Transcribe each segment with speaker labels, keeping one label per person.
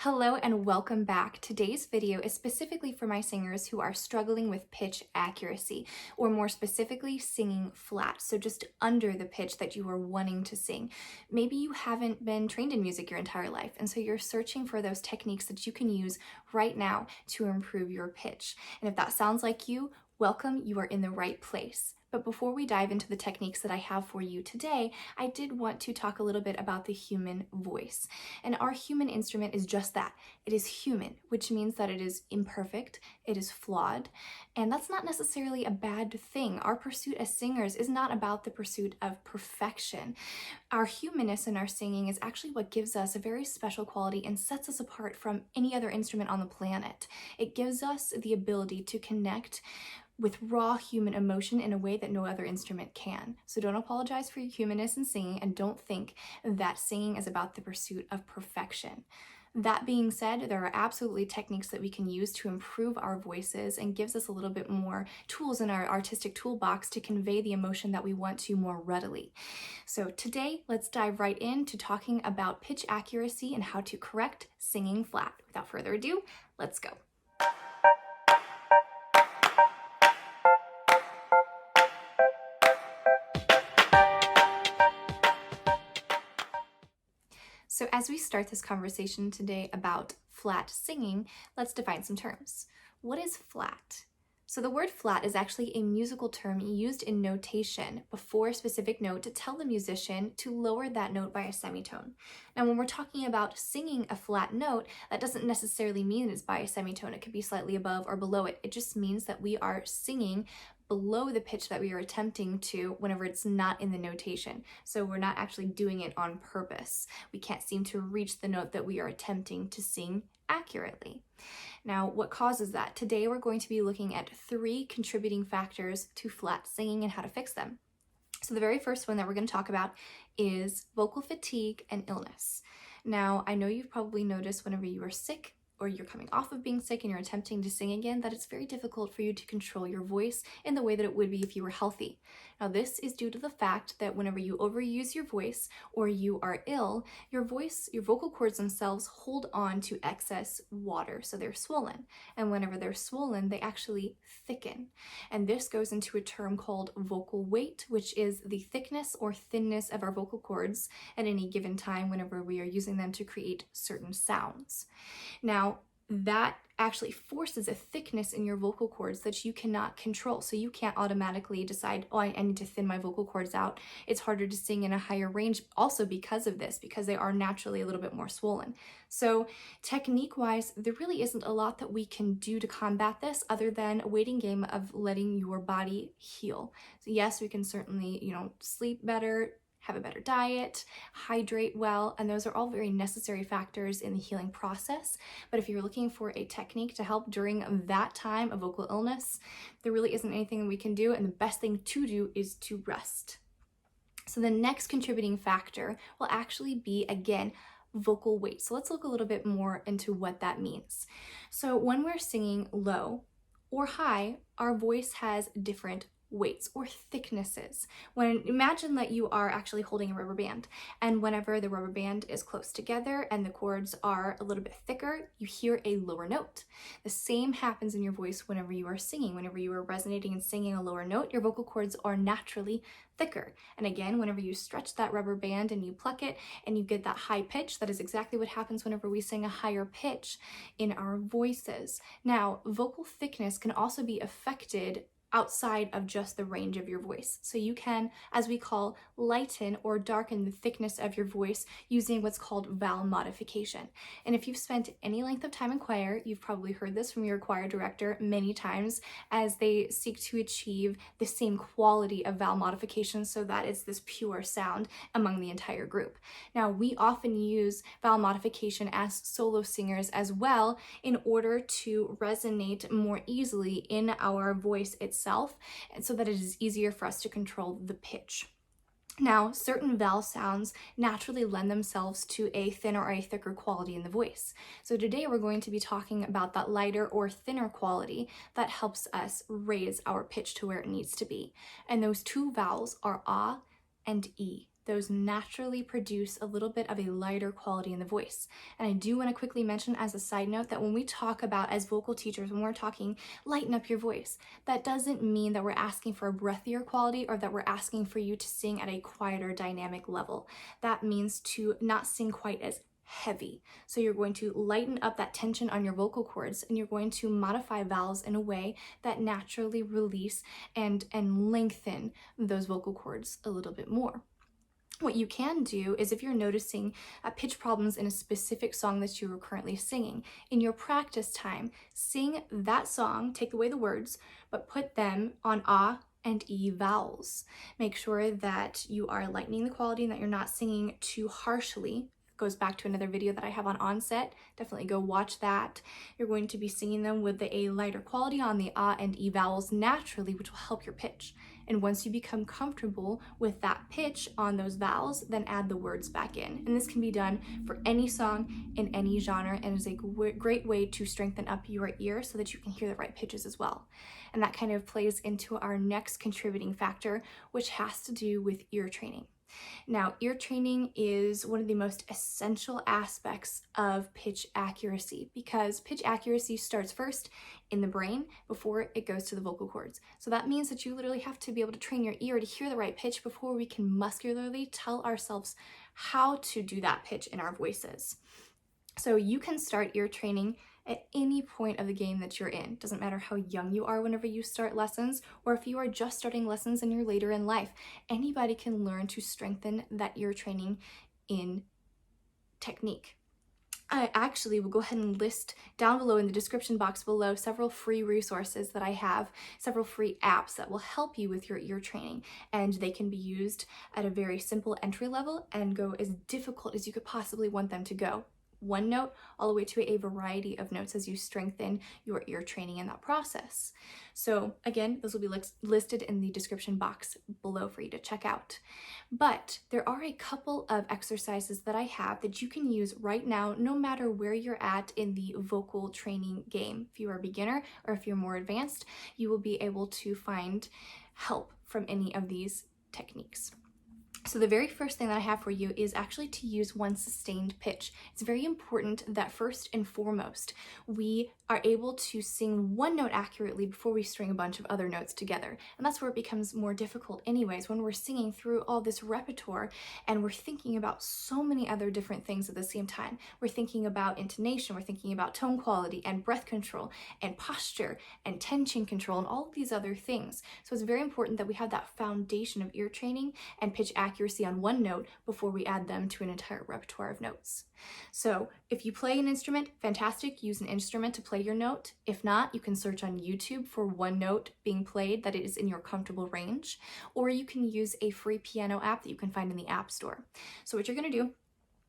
Speaker 1: Hello and welcome back. Today's video is specifically for my singers who are struggling with pitch accuracy, or more specifically, singing flat, so just under the pitch that you are wanting to sing. Maybe you haven't been trained in music your entire life, and so you're searching for those techniques that you can use right now to improve your pitch. And if that sounds like you, welcome, you are in the right place. But before we dive into the techniques that I have for you today, I did want to talk a little bit about the human voice. And our human instrument is just that. It is human, which means that it is imperfect, it is flawed, and that's not necessarily a bad thing. Our pursuit as singers is not about the pursuit of perfection. Our humanness in our singing is actually what gives us a very special quality and sets us apart from any other instrument on the planet. It gives us the ability to connect with raw human emotion in a way that no other instrument can. So don't apologize for your humanness in singing, and don't think that singing is about the pursuit of perfection. That being said, there are absolutely techniques that we can use to improve our voices and gives us a little bit more tools in our artistic toolbox to convey the emotion that we want to more readily. So today, let's dive right into talking about pitch accuracy and how to correct singing flat. Without further ado, let's go. So as we start this conversation today about flat singing, let's define some terms. What is flat? So the word flat is actually a musical term used in notation before a specific note to tell the musician to lower that note by a semitone. Now, when we're talking about singing a flat note, that doesn't necessarily mean it's by a semitone. It could be slightly above or below it. It just means that we are singing below the pitch that we are attempting to whenever it's not in the notation. So we're not actually doing it on purpose. We can't seem to reach the note that we are attempting to sing accurately. Now, what causes that? Today we're going to be looking at 3 contributing factors to flat singing and how to fix them. So the very first one that we're going to talk about is vocal fatigue and illness. Now, I know you've probably noticed whenever you are sick or you're coming off of being sick and you're attempting to sing again, that it's very difficult for you to control your voice in the way that it would be if you were healthy. Now, this is due to the fact that whenever you overuse your voice or you are ill, your vocal cords themselves hold on to excess water, so they're swollen. And whenever they're swollen, they actually thicken. And this goes into a term called vocal weight, which is the thickness or thinness of our vocal cords at any given time whenever we are using them to create certain sounds. Now, that actually forces a thickness in your vocal cords that you cannot control. So you can't automatically decide, oh, I need to thin my vocal cords out. It's harder to sing in a higher range also because of this, because they are naturally a little bit more swollen. So technique-wise, there really isn't a lot that we can do to combat this other than a waiting game of letting your body heal. So yes, we can certainly, sleep better, have a better diet, hydrate well, and those are all very necessary factors in the healing process. But if you're looking for a technique to help during that time of vocal illness, there really isn't anything we can do, and the best thing to do is to rest. So the next contributing factor will actually be, again, vocal weight. So let's look a little bit more into what that means. So when we're singing low or high, our voice has different weights or thicknesses. Imagine that you are actually holding a rubber band, and whenever the rubber band is close together and the cords are a little bit thicker, you hear a lower note. The same happens in your voice whenever you are singing. Whenever you are resonating and singing a lower note, your vocal cords are naturally thicker. And again, whenever you stretch that rubber band and you pluck it and you get that high pitch, that is exactly what happens whenever we sing a higher pitch in our voices. Now, vocal thickness can also be affected outside of just the range of your voice. So you can, as we call, lighten or darken the thickness of your voice using what's called vowel modification. And if you've spent any length of time in choir, you've probably heard this from your choir director many times as they seek to achieve the same quality of vowel modification so that it's this pure sound among the entire group. Now, we often use vowel modification as solo singers as well in order to resonate more easily in our voice itself, and so that it is easier for us to control the pitch. Now, certain vowel sounds naturally lend themselves to a thinner or a thicker quality in the voice. So today we're going to be talking about that lighter or thinner quality that helps us raise our pitch to where it needs to be. And those 2 vowels are ah and e. those naturally produce a little bit of a lighter quality in the voice. And I do want to quickly mention as a side note that when we talk about, as vocal teachers, when we're talking lighten up your voice, that doesn't mean that we're asking for a breathier quality or that we're asking for you to sing at a quieter dynamic level. That means to not sing quite as heavy. So you're going to lighten up that tension on your vocal cords, and you're going to modify vowels in a way that naturally release and lengthen those vocal cords a little bit more. What you can do is, if you're noticing pitch problems in a specific song that you are currently singing, in your practice time, sing that song, take away the words, but put them on ah and e vowels. Make sure that you are lightening the quality and that you're not singing too harshly. Goes back to another video that I have on onset. Definitely go watch that. You're going to be singing them with a lighter quality on the ah and e vowels naturally, which will help your pitch. And once you become comfortable with that pitch on those vowels, then add the words back in. And this can be done for any song in any genre, and is a great way to strengthen up your ear so that you can hear the right pitches as well. And that kind of plays into our next contributing factor, which has to do with ear training. Now, ear training is one of the most essential aspects of pitch accuracy, because pitch accuracy starts first in the brain before it goes to the vocal cords. So that means that you literally have to be able to train your ear to hear the right pitch before we can muscularly tell ourselves how to do that pitch in our voices. So you can start ear training at any point of the game that you're in. Doesn't matter how young you are whenever you start lessons, or if you are just starting lessons and you're later in life. Anybody can learn to strengthen that ear training in technique. I actually will go ahead and list down below in the description box below several free resources that I have, several free apps that will help you with your ear training, and they can be used at a very simple entry level and go as difficult as you could possibly want them to go. One note all the way to a variety of notes as you strengthen your ear training in that process. So again, those will be listed in the description box below for you to check out. But there are a couple of exercises that I have that you can use right now, no matter where you're at in the vocal training game. If you are a beginner or if you're more advanced, you will be able to find help from any of these techniques. So the very first thing that I have for you is actually to use one sustained pitch. It's very important that first and foremost, we are able to sing one note accurately before we string a bunch of other notes together. And that's where it becomes more difficult anyways, when we're singing through all this repertoire and we're thinking about so many other different things at the same time. We're thinking about intonation, we're thinking about tone quality and breath control and posture and tension control and all of these other things. So it's very important that we have that foundation of ear training and pitch accuracy on one note before we add them to an entire repertoire of notes. So if you play an instrument, fantastic, use an instrument to play your note. If not, you can search on YouTube for one note being played that is in your comfortable range, or you can use a free piano app that you can find in the App Store. So what you're going to do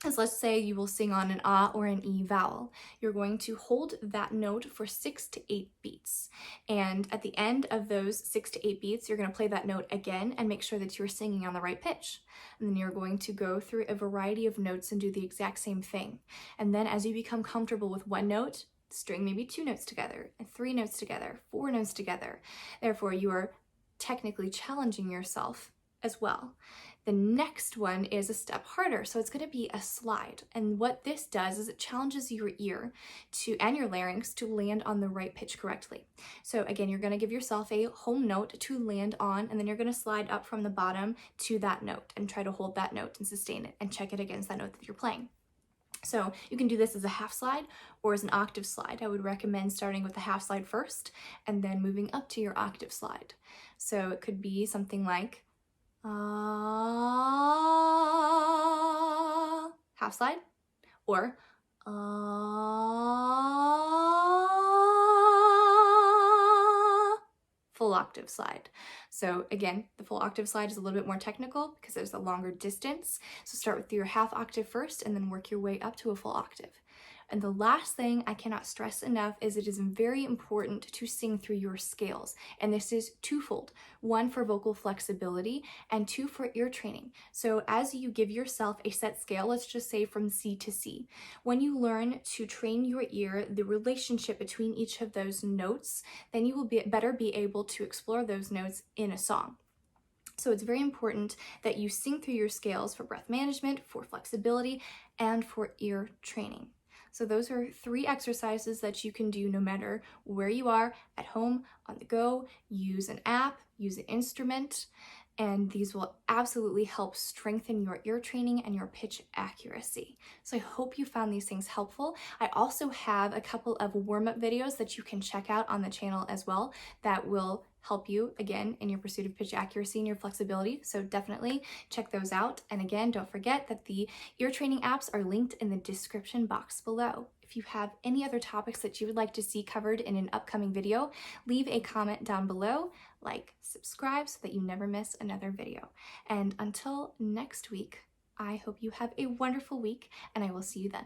Speaker 1: is, let's say you will sing on an ah or an e vowel. You're going to hold that note for 6 to 8 beats. And at the end of those 6 to 8 beats, you're going to play that note again and make sure that you're singing on the right pitch. And then you're going to go through a variety of notes and do the exact same thing. And then as you become comfortable with one note, string maybe 2 notes together, and 3 notes together, 4 notes together. Therefore, you are technically challenging yourself as well. The next one is a step harder, so it's going to be a slide. And what this does is it challenges your ear and your larynx to land on the right pitch correctly. So again, you're going to give yourself a home note to land on, and then you're going to slide up from the bottom to that note and try to hold that note and sustain it and check it against that note that you're playing. So you can do this as a half slide or as an octave slide. I would recommend starting with the half slide first and then moving up to your octave slide. So it could be something like half slide, or full octave slide. So again, the full octave slide is a little bit more technical because there's a longer distance. So start with your half octave first and then work your way up to a full octave. And the last thing I cannot stress enough is it is very important to sing through your scales. And this is twofold. 1 for vocal flexibility and 2 for ear training. So as you give yourself a set scale, let's just say from C to C, when you learn to train your ear, the relationship between each of those notes, then you will better be able to explore those notes in a song. So it's very important that you sing through your scales for breath management, for flexibility, and for ear training. So those are 3 exercises that you can do no matter where you are, at home, on the go. Use an app, use an instrument, and these will absolutely help strengthen your ear training and your pitch accuracy. So I hope you found these things helpful. I also have a couple of warm-up videos that you can check out on the channel as well that will help you, again, in your pursuit of pitch accuracy and your flexibility. So definitely check those out. And again, don't forget that the ear training apps are linked in the description box below. If you have any other topics that you would like to see covered in an upcoming video, leave a comment down below, like, subscribe so that you never miss another video. And until next week, I hope you have a wonderful week, and I will see you then.